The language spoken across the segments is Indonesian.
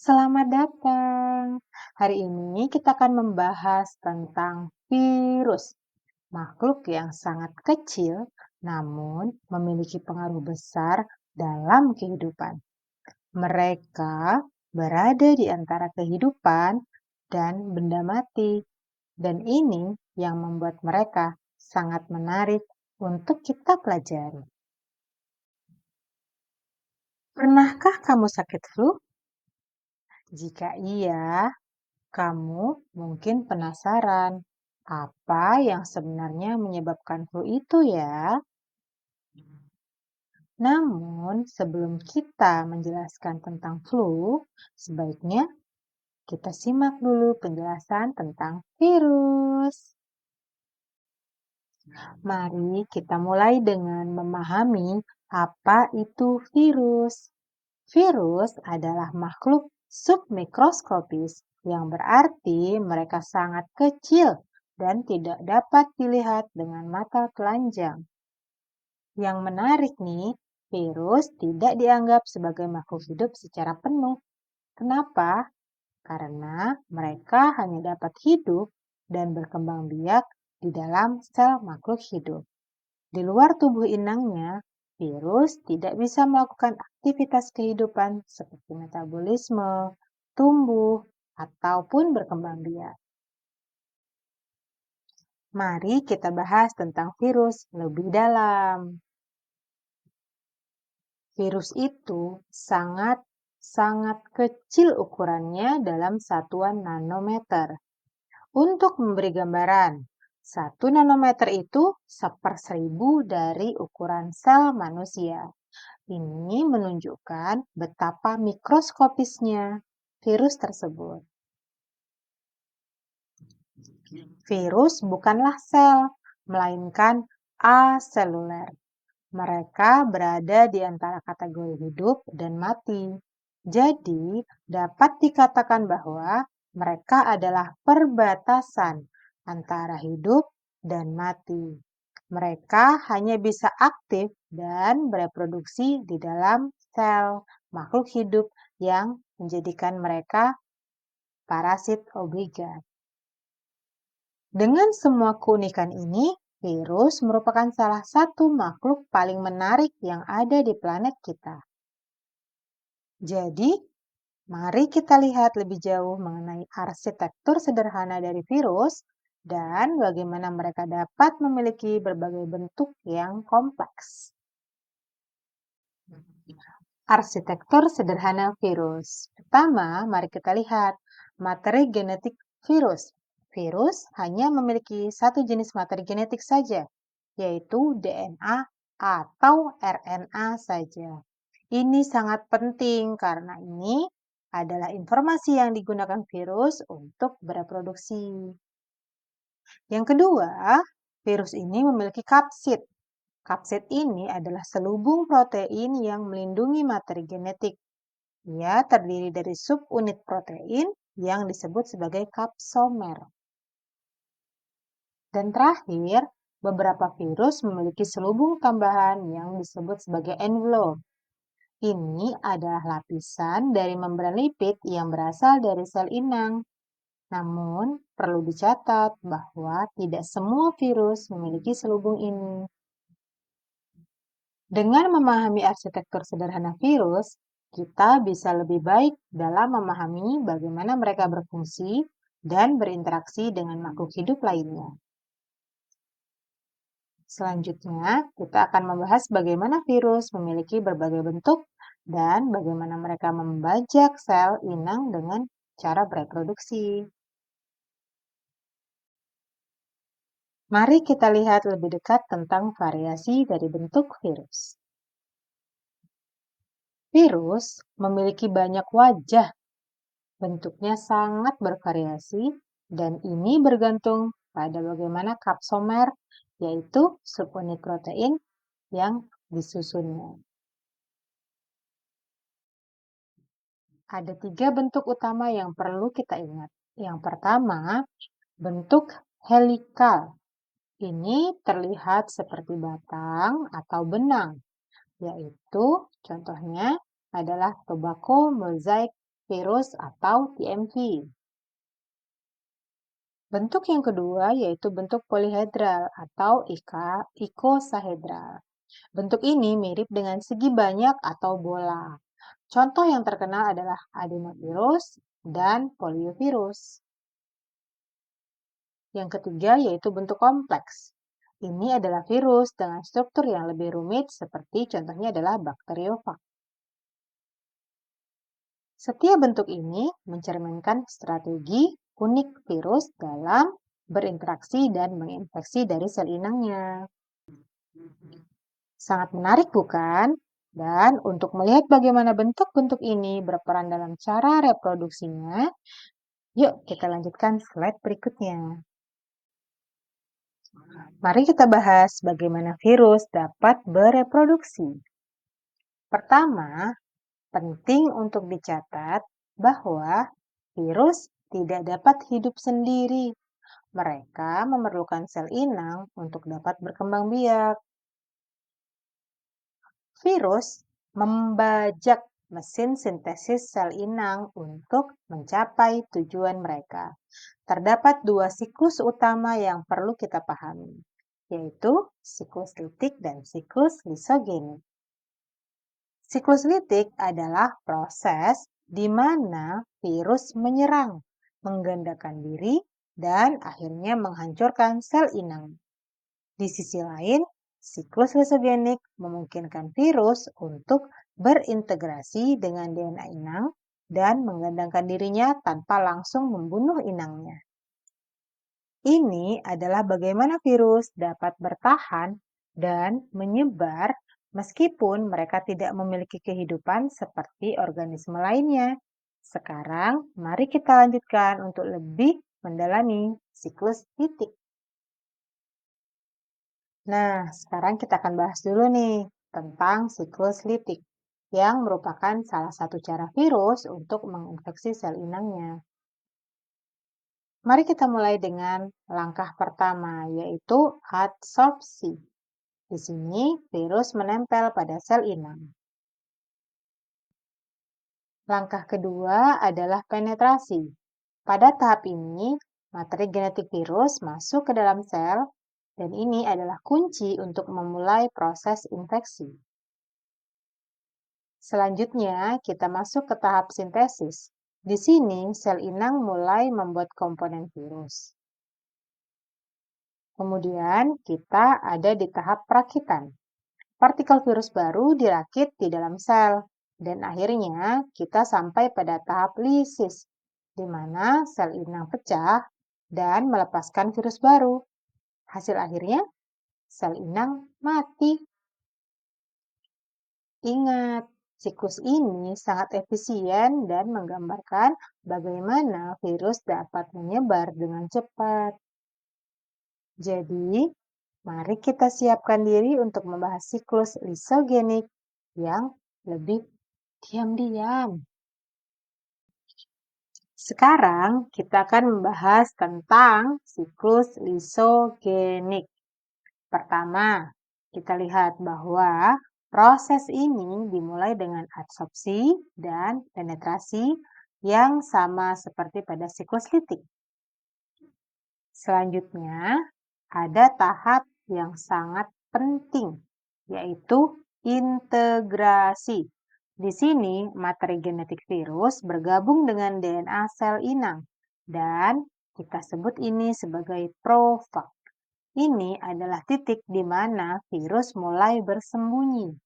Selamat datang. Hari ini kita akan membahas tentang virus, makhluk yang sangat kecil namun memiliki pengaruh besar dalam kehidupan. Mereka berada di antara kehidupan dan benda mati, dan ini yang membuat mereka sangat menarik untuk kita pelajari. Pernahkah kamu sakit flu? Jika iya, kamu mungkin penasaran, apa yang sebenarnya menyebabkan flu itu ya? Namun, sebelum kita menjelaskan tentang flu, sebaiknya kita simak dulu penjelasan tentang virus. Mari kita mulai dengan memahami apa itu virus. Virus adalah makhluk submikroskopis yang berarti mereka sangat kecil dan tidak dapat dilihat dengan mata telanjang. Yang menarik nih, virus tidak dianggap sebagai makhluk hidup secara penuh. Kenapa? Karena mereka hanya dapat hidup dan berkembang biak di dalam sel makhluk hidup. Di luar tubuh inangnya, virus tidak bisa melakukan aktivitas kehidupan seperti metabolisme, tumbuh, ataupun berkembang biak. Mari kita bahas tentang virus lebih dalam. Virus itu sangat kecil ukurannya dalam satuan nanometer. Untuk memberi gambaran, 1 nanometer itu 1/1000 dari ukuran sel manusia. Ini menunjukkan betapa mikroskopisnya virus tersebut. Virus bukanlah sel, melainkan aseluler. Mereka berada di antara kategori hidup dan mati. Jadi, dapat dikatakan bahwa mereka adalah perbatasan antara hidup dan mati. Mereka hanya bisa aktif dan bereproduksi di dalam sel makhluk hidup yang menjadikan mereka parasit obligat. Dengan semua keunikan ini, virus merupakan salah satu makhluk paling menarik yang ada di planet kita. Jadi, mari kita lihat lebih jauh mengenai arsitektur sederhana dari virus dan bagaimana mereka dapat memiliki berbagai bentuk yang kompleks. Arsitektur sederhana virus. Pertama, mari kita lihat materi genetik virus. Virus hanya memiliki satu jenis materi genetik saja, yaitu DNA atau RNA saja. Ini sangat penting karena ini adalah informasi yang digunakan virus untuk bereproduksi. Yang kedua, virus ini memiliki kapsid. Kapsid ini adalah selubung protein yang melindungi materi genetik. Ia terdiri dari subunit protein yang disebut sebagai kapsomer. Dan terakhir, beberapa virus memiliki selubung tambahan yang disebut sebagai envelope. Ini adalah lapisan dari membran lipid yang berasal dari sel inang. Namun, perlu dicatat bahwa tidak semua virus memiliki selubung ini. Dengan memahami arsitektur sederhana virus, kita bisa lebih baik dalam memahami bagaimana mereka berfungsi dan berinteraksi dengan makhluk hidup lainnya. Selanjutnya, kita akan membahas bagaimana virus memiliki berbagai bentuk dan bagaimana mereka membajak sel inang dengan cara bereproduksi. Mari kita lihat lebih dekat tentang variasi dari bentuk virus. Virus memiliki banyak wajah. Bentuknya sangat bervariasi dan ini bergantung pada bagaimana kapsomer, yaitu subunit protein yang disusunnya. Ada 3 bentuk utama yang perlu kita ingat. Yang pertama, bentuk helikal. Ini terlihat seperti batang atau benang, yaitu contohnya adalah tobacco mosaic virus atau TMV. Bentuk yang kedua yaitu bentuk polihedral atau ikosahedral. Bentuk ini mirip dengan segi banyak atau bola. Contoh yang terkenal adalah adenovirus dan poliovirus. Yang ketiga yaitu bentuk kompleks. Ini adalah virus dengan struktur yang lebih rumit seperti contohnya adalah bakteriofag. Setiap bentuk ini mencerminkan strategi unik virus dalam berinteraksi dan menginfeksi dari sel inangnya. Sangat menarik bukan? Dan untuk melihat bagaimana bentuk-bentuk ini berperan dalam cara reproduksinya, yuk kita lanjutkan slide berikutnya. Mari kita bahas bagaimana virus dapat bereproduksi. Pertama, penting untuk dicatat bahwa virus tidak dapat hidup sendiri. Mereka memerlukan sel inang untuk dapat berkembang biak. Virus membajak mesin sintesis sel inang untuk mencapai tujuan mereka. Terdapat dua siklus utama yang perlu kita pahami, yaitu siklus litik dan siklus lisogenik. Siklus litik adalah proses di mana virus menyerang, menggandakan diri, dan akhirnya menghancurkan sel inang. Di sisi lain, siklus lisogenik memungkinkan virus untuk berintegrasi dengan DNA inang dan menggandangkan dirinya tanpa langsung membunuh inangnya. Ini adalah bagaimana virus dapat bertahan dan menyebar meskipun mereka tidak memiliki kehidupan seperti organisme lainnya. Sekarang, mari kita lanjutkan untuk lebih mendalami siklus litik. Nah, sekarang kita akan bahas dulu nih tentang siklus litik yang merupakan salah satu cara virus untuk menginfeksi sel inangnya. Mari kita mulai dengan langkah pertama, yaitu adsorpsi. Di sini, virus menempel pada sel inang. Langkah kedua adalah penetrasi. Pada tahap ini, materi genetik virus masuk ke dalam sel, dan ini adalah kunci untuk memulai proses infeksi. Selanjutnya, kita masuk ke tahap sintesis. Di sini, sel inang mulai membuat komponen virus. Kemudian, kita ada di tahap perakitan. Partikel virus baru dirakit di dalam sel, dan akhirnya kita sampai pada tahap lisis, di mana sel inang pecah dan melepaskan virus baru. Hasil akhirnya, sel inang mati. Ingat, siklus ini sangat efisien dan menggambarkan bagaimana virus dapat menyebar dengan cepat. Jadi, mari kita siapkan diri untuk membahas siklus lisogenik yang lebih diam-diam. Sekarang kita akan membahas tentang siklus lisogenik. Pertama, kita lihat bahwa proses ini dimulai dengan adsorpsi dan penetrasi yang sama seperti pada siklus litik. Selanjutnya, ada tahap yang sangat penting, yaitu integrasi. Di sini, materi genetik virus bergabung dengan DNA sel inang, dan kita sebut ini sebagai profag. Ini adalah titik di mana virus mulai bersembunyi.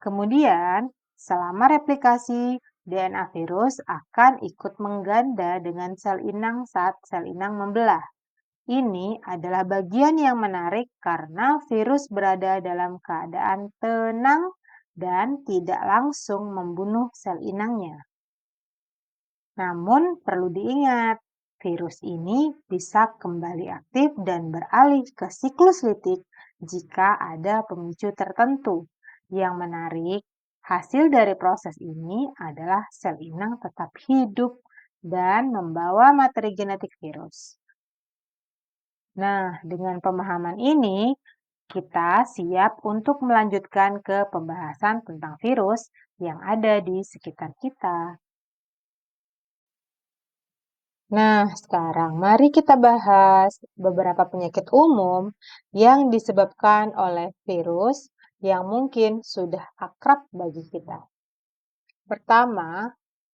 Kemudian, selama replikasi, DNA virus akan ikut mengganda dengan sel inang saat sel inang membelah. Ini adalah bagian yang menarik karena virus berada dalam keadaan tenang dan tidak langsung membunuh sel inangnya. Namun perlu diingat, virus ini bisa kembali aktif dan beralih ke siklus litik jika ada pemicu tertentu. Yang menarik, hasil dari proses ini adalah sel inang tetap hidup dan membawa materi genetik virus. Nah, dengan pemahaman ini, kita siap untuk melanjutkan ke pembahasan tentang virus yang ada di sekitar kita. Nah, sekarang mari kita bahas beberapa penyakit umum yang disebabkan oleh virus yang mungkin sudah akrab bagi kita. Pertama,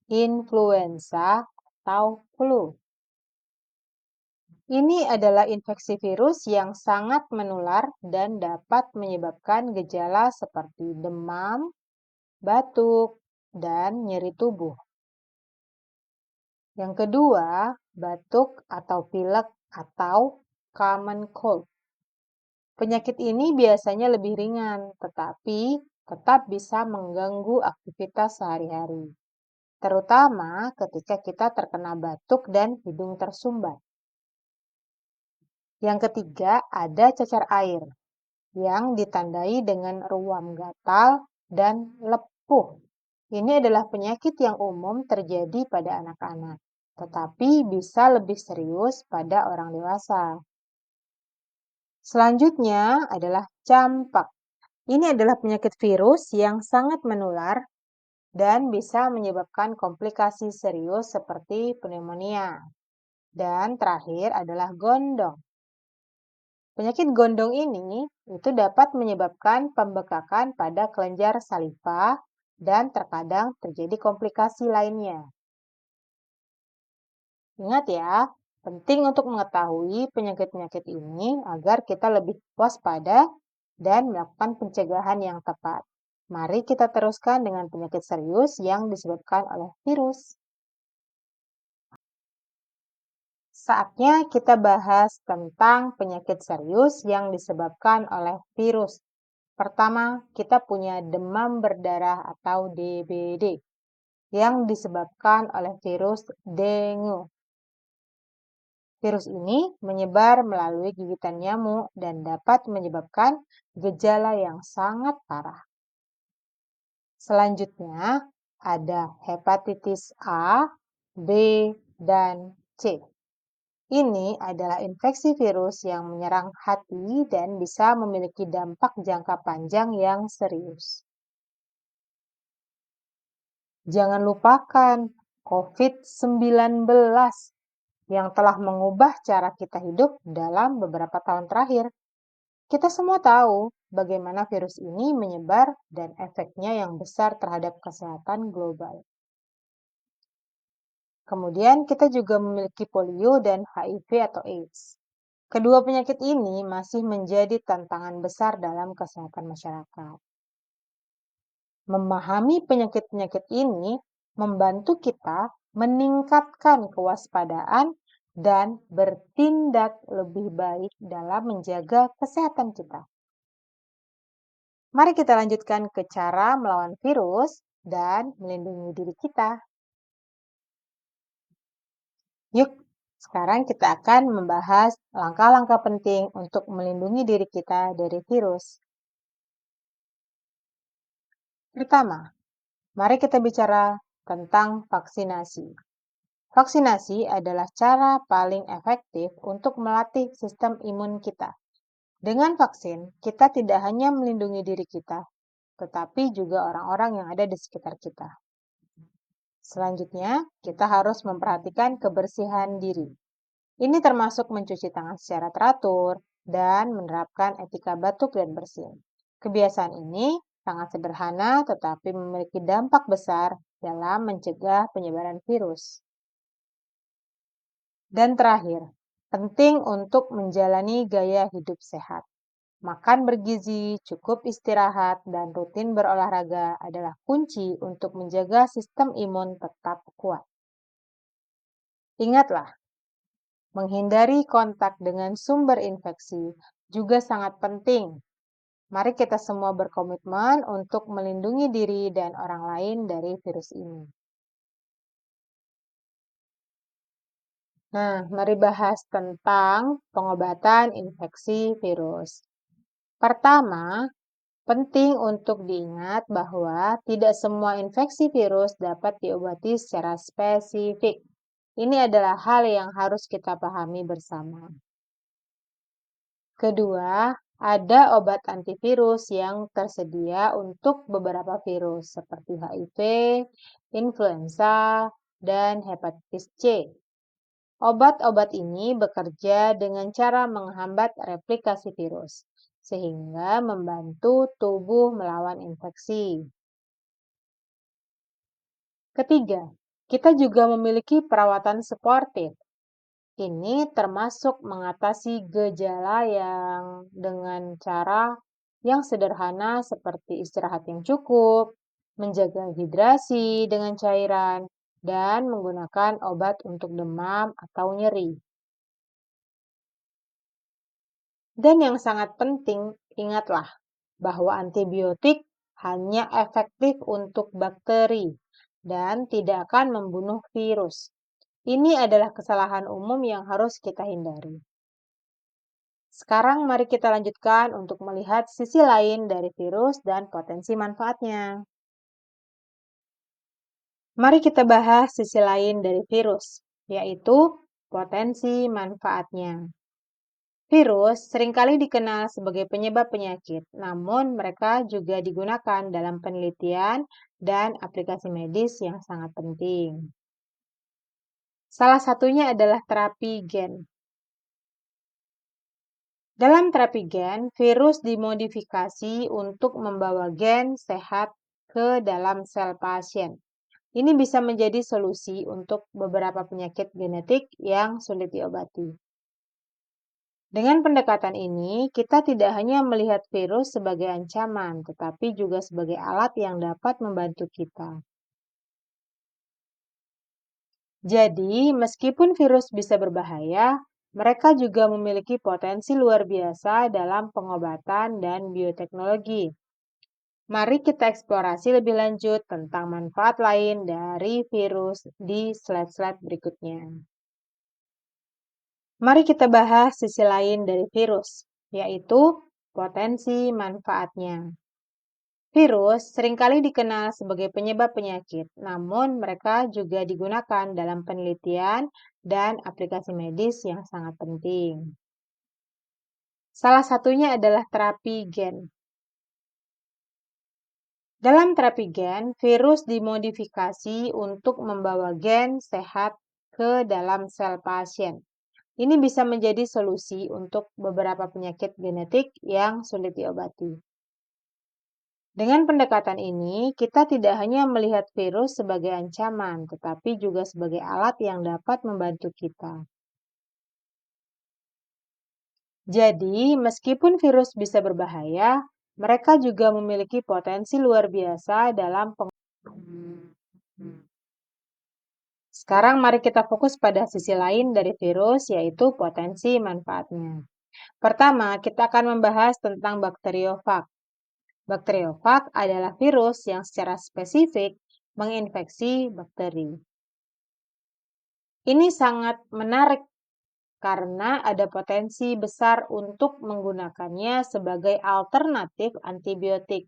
influenza atau flu. Ini adalah infeksi virus yang sangat menular dan dapat menyebabkan gejala seperti demam, batuk, dan nyeri tubuh. Yang kedua, batuk atau pilek atau common cold. Penyakit ini biasanya lebih ringan, tetapi tetap bisa mengganggu aktivitas sehari-hari, terutama ketika kita terkena batuk dan hidung tersumbat. Yang ketiga, ada cacar air yang ditandai dengan ruam gatal dan lepuh. Ini adalah penyakit yang umum terjadi pada anak-anak, tetapi bisa lebih serius pada orang dewasa. Selanjutnya adalah campak. Ini adalah penyakit virus yang sangat menular dan bisa menyebabkan komplikasi serius seperti pneumonia. Dan terakhir adalah gondong. Penyakit gondong ini itu dapat menyebabkan pembekakan pada kelenjar saliva dan terkadang terjadi komplikasi lainnya. Ingat ya, penting untuk mengetahui penyakit-penyakit ini agar kita lebih waspada dan melakukan pencegahan yang tepat. Mari kita teruskan dengan penyakit serius yang disebabkan oleh virus. Saatnya kita bahas tentang penyakit serius yang disebabkan oleh virus. Pertama, kita punya demam berdarah atau DBD yang disebabkan oleh virus dengue. Virus ini menyebar melalui gigitan nyamuk dan dapat menyebabkan gejala yang sangat parah. Selanjutnya, ada hepatitis A, B, dan C. Ini adalah infeksi virus yang menyerang hati dan bisa memiliki dampak jangka panjang yang serius. Jangan lupakan COVID-19 yang telah mengubah cara kita hidup dalam beberapa tahun terakhir. Kita semua tahu bagaimana virus ini menyebar dan efeknya yang besar terhadap kesehatan global. Kemudian kita juga memiliki polio dan HIV atau AIDS. Kedua penyakit ini masih menjadi tantangan besar dalam kesehatan masyarakat. Memahami penyakit-penyakit ini membantu kita meningkatkan kewaspadaan dan bertindak lebih baik dalam menjaga kesehatan kita. Mari kita lanjutkan ke cara melawan virus dan melindungi diri kita. Yuk, sekarang kita akan membahas langkah-langkah penting untuk melindungi diri kita dari virus. Pertama, mari kita bicara tentang vaksinasi. Vaksinasi adalah cara paling efektif untuk melatih sistem imun kita. Dengan vaksin, kita tidak hanya melindungi diri kita, tetapi juga orang-orang yang ada di sekitar kita. Selanjutnya, kita harus memperhatikan kebersihan diri. Ini termasuk mencuci tangan secara teratur dan menerapkan etika batuk dan bersin. Kebiasaan ini sangat sederhana tetapi memiliki dampak besar dalam mencegah penyebaran virus. Dan terakhir, penting untuk menjalani gaya hidup sehat. Makan bergizi, cukup istirahat, dan rutin berolahraga adalah kunci untuk menjaga sistem imun tetap kuat. Ingatlah, menghindari kontak dengan sumber infeksi juga sangat penting. Mari kita semua berkomitmen untuk melindungi diri dan orang lain dari virus ini. Nah, mari bahas tentang pengobatan infeksi virus. Pertama, penting untuk diingat bahwa tidak semua infeksi virus dapat diobati secara spesifik. Ini adalah hal yang harus kita pahami bersama. Kedua, Ada obat antivirus yang tersedia untuk beberapa virus seperti HIV, influenza, dan hepatitis C. Obat-obat ini bekerja dengan cara menghambat replikasi virus, sehingga membantu tubuh melawan infeksi. Ketiga, kita juga memiliki perawatan suportif. Ini termasuk mengatasi gejala yang dengan cara yang sederhana seperti istirahat yang cukup, menjaga hidrasi dengan cairan, dan menggunakan obat untuk demam atau nyeri. Dan yang sangat penting, ingatlah bahwa antibiotik hanya efektif untuk bakteri dan tidak akan membunuh virus. Ini adalah kesalahan umum yang harus kita hindari. Sekarang mari kita lanjutkan untuk melihat sisi lain dari virus dan potensi manfaatnya. Mari kita bahas sisi lain dari virus, yaitu potensi manfaatnya. Virus seringkali dikenal sebagai penyebab penyakit, namun mereka juga digunakan dalam penelitian dan aplikasi medis yang sangat penting. Salah satunya adalah terapi gen. Dalam terapi gen, virus dimodifikasi untuk membawa gen sehat ke dalam sel pasien. Ini bisa menjadi solusi untuk beberapa penyakit genetik yang sulit diobati. Dengan pendekatan ini, kita tidak hanya melihat virus sebagai ancaman, tetapi juga sebagai alat yang dapat membantu kita. Jadi, meskipun virus bisa berbahaya, mereka juga memiliki potensi luar biasa dalam pengobatan dan bioteknologi. Mari kita eksplorasi lebih lanjut tentang manfaat lain dari virus di slide-slide berikutnya. Mari kita bahas sisi lain dari virus, yaitu potensi manfaatnya. Virus seringkali dikenal sebagai penyebab penyakit, namun mereka juga digunakan dalam penelitian dan aplikasi medis yang sangat penting. Salah satunya adalah terapi gen. Dalam terapi gen, virus dimodifikasi untuk membawa gen sehat ke dalam sel pasien. Ini bisa menjadi solusi untuk beberapa penyakit genetik yang sulit diobati. Dengan pendekatan ini, kita tidak hanya melihat virus sebagai ancaman, tetapi juga sebagai alat yang dapat membantu kita. Jadi, meskipun virus bisa berbahaya, mereka juga memiliki potensi luar biasa dalam Sekarang mari kita fokus pada sisi lain dari virus, yaitu potensi manfaatnya. Pertama, kita akan membahas tentang bakteriofag. Bakteriofag adalah virus yang secara spesifik menginfeksi bakteri. Ini sangat menarik karena ada potensi besar untuk menggunakannya sebagai alternatif antibiotik,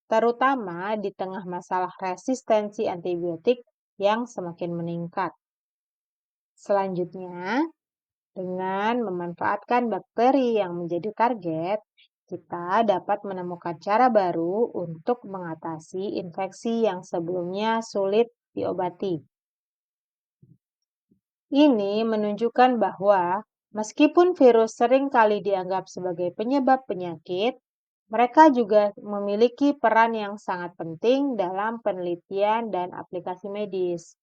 terutama di tengah masalah resistensi antibiotik yang semakin meningkat. Selanjutnya, dengan memanfaatkan bakteri yang menjadi target, kita dapat menemukan cara baru untuk mengatasi infeksi yang sebelumnya sulit diobati. Ini menunjukkan bahwa meskipun virus sering kali dianggap sebagai penyebab penyakit, mereka juga memiliki peran yang sangat penting dalam penelitian dan aplikasi medis.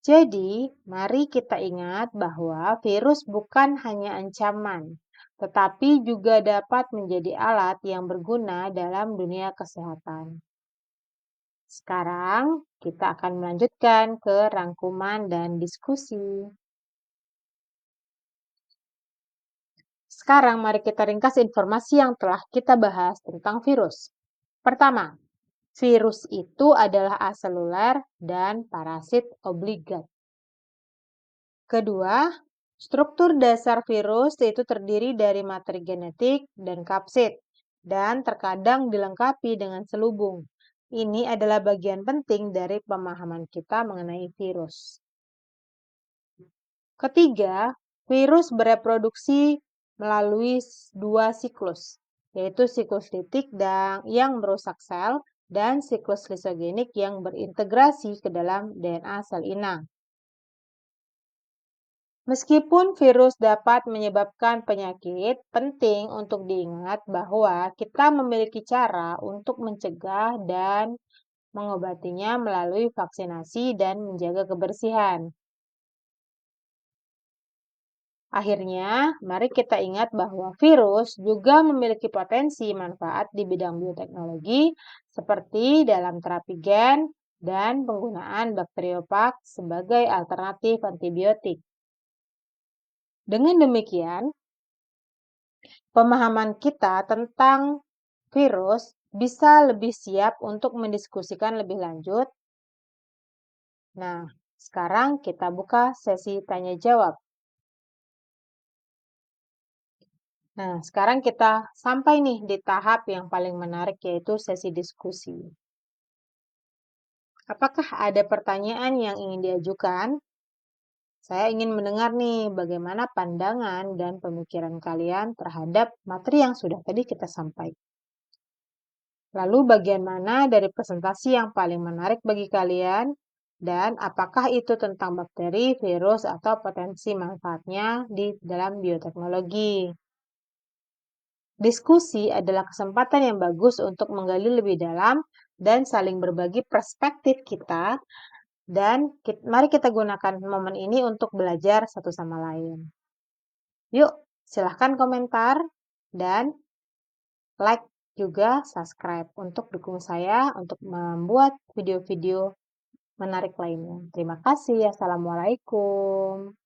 Jadi, mari kita ingat bahwa virus bukan hanya ancaman, tetapi juga dapat menjadi alat yang berguna dalam dunia kesehatan. Sekarang, kita akan melanjutkan ke rangkuman dan diskusi. Sekarang, mari kita ringkas informasi yang telah kita bahas tentang virus. Pertama, virus itu adalah aseluler dan parasit obligat. Kedua, struktur dasar virus itu terdiri dari materi genetik dan kapsid, dan terkadang dilengkapi dengan selubung. Ini adalah bagian penting dari pemahaman kita mengenai virus. Ketiga, virus bereproduksi melalui dua siklus, yaitu siklus litik yang merusak sel dan siklus lisogenik yang berintegrasi ke dalam DNA sel inang. Meskipun virus dapat menyebabkan penyakit, penting untuk diingat bahwa kita memiliki cara untuk mencegah dan mengobatinya melalui vaksinasi dan menjaga kebersihan. Akhirnya, mari kita ingat bahwa virus juga memiliki potensi manfaat di bidang bioteknologi, seperti dalam terapi gen dan penggunaan bakteriopak sebagai alternatif antibiotik. Dengan demikian, pemahaman kita tentang virus bisa lebih siap untuk mendiskusikan lebih lanjut. Nah, sekarang kita buka sesi tanya jawab. Nah, sekarang kita sampai nih di tahap yang paling menarik, yaitu sesi diskusi. Apakah ada pertanyaan yang ingin diajukan? Saya ingin mendengar nih bagaimana pandangan dan pemikiran kalian terhadap materi yang sudah tadi kita sampaikan. Lalu bagian mana dari presentasi yang paling menarik bagi kalian? Dan apakah itu tentang bakteri, virus, atau potensi manfaatnya di dalam bioteknologi? Diskusi adalah kesempatan yang bagus untuk menggali lebih dalam dan saling berbagi perspektif kita, dan mari kita gunakan momen ini untuk belajar satu sama lain. Yuk, silahkan komentar dan like juga subscribe untuk dukung saya untuk membuat video-video menarik lainnya. Terima kasih. Assalamualaikum.